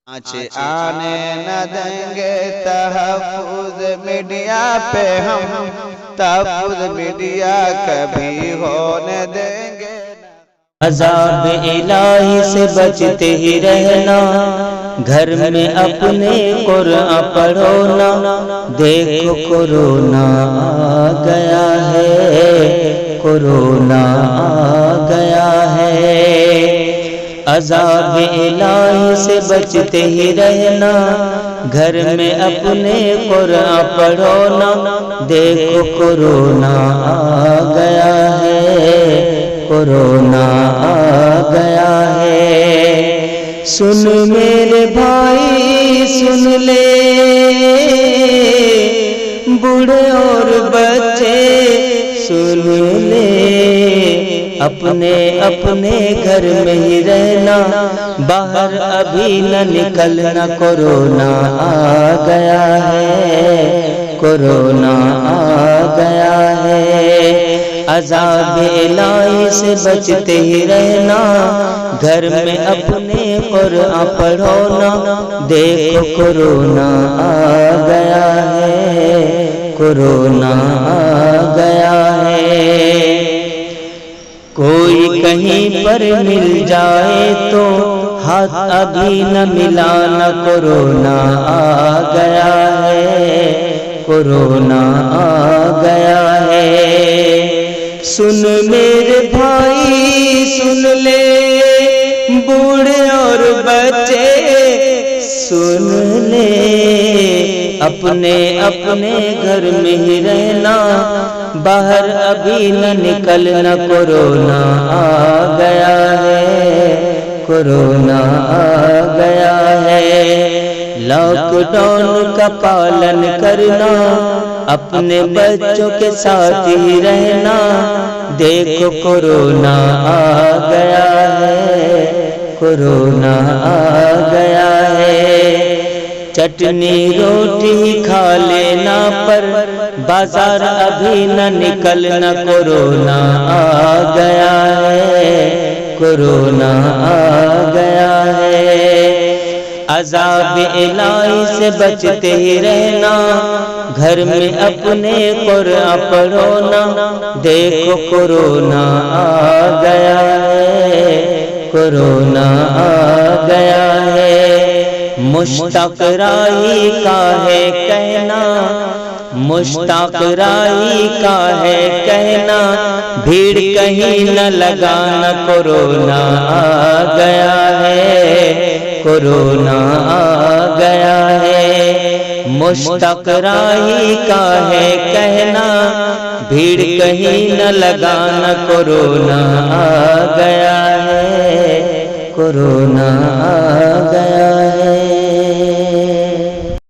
آنے نہ دیں گے تحفظ میڈیا پہ ہم، تحفظ میڈیا کبھی ہونے دیں گے۔ عذاب الہی سے بچتے ہی رہنا، گھر میں اپنے قرآن پڑھو نا، دیکھو کورونا آ گیا ہے، کورونا آ گیا ہے۔ عذاب الہی سے بچتے ہی رہنا، گھر میں اپنے قرآن پڑھو نا، دیکھو کورونا آ گیا ہے، کورونا آ گیا ہے۔ سن میرے بھائی سن لے، بوڑھے اور بچے سن لے، اپنے اپنے گھر میں ہی رہنا، باہر ابھی نہ نکلنا، کورونا آ گیا ہے، کورونا آ گیا ہے۔ عذاب الہی سے بچتے ہی رہنا، گھر میں اپنے قرآن پڑھو نا، دیکھو کورونا آ گیا ہے، کورونا آ گیا ہے۔ کوئی کہیں پر مل جائے تو ہاتھ ابھی نہ ملانا، کورونا آ گیا ہے، کورونا آ گیا ہے۔ سن میرے بھائی سن لے، بوڑھے اور بچے سن لے، اپنے اپنے گھر میں ہی رہنا، باہر ابھی نہ نکلنا، کورونا آ گیا ہے، کورونا آ گیا ہے۔ لاک ڈاؤن کا پالن کرنا، اپنے بچوں کے ساتھ ہی رہنا، دیکھو کورونا آ گیا ہے، کورونا آ گیا ہے۔ چٹنی روٹی کھا لینا پر بازار ابھی نہ نکلنا، کورونا آ گیا ہے، کورونا آ گیا ہے۔ عذاب الہی سے بچتے ہی رہنا، گھر میں اپنے قرآن پڑھو نا، دیکھو کورونا آ گیا ہے، کورونا آ گیا ہے۔ مشتاق راہی کا ہے کہنا، مشتاق راہی کا ہے کہنا، بھیڑ کہیں نہ لگانا، کورونا آ گیا ہے، کورونا آ گیا ہے۔ مشتاق راہی کا ہے کہنا، بھیڑ کہیں نہ لگانا، کورونا آ گیا ہے، کورونا آ گیا ہے۔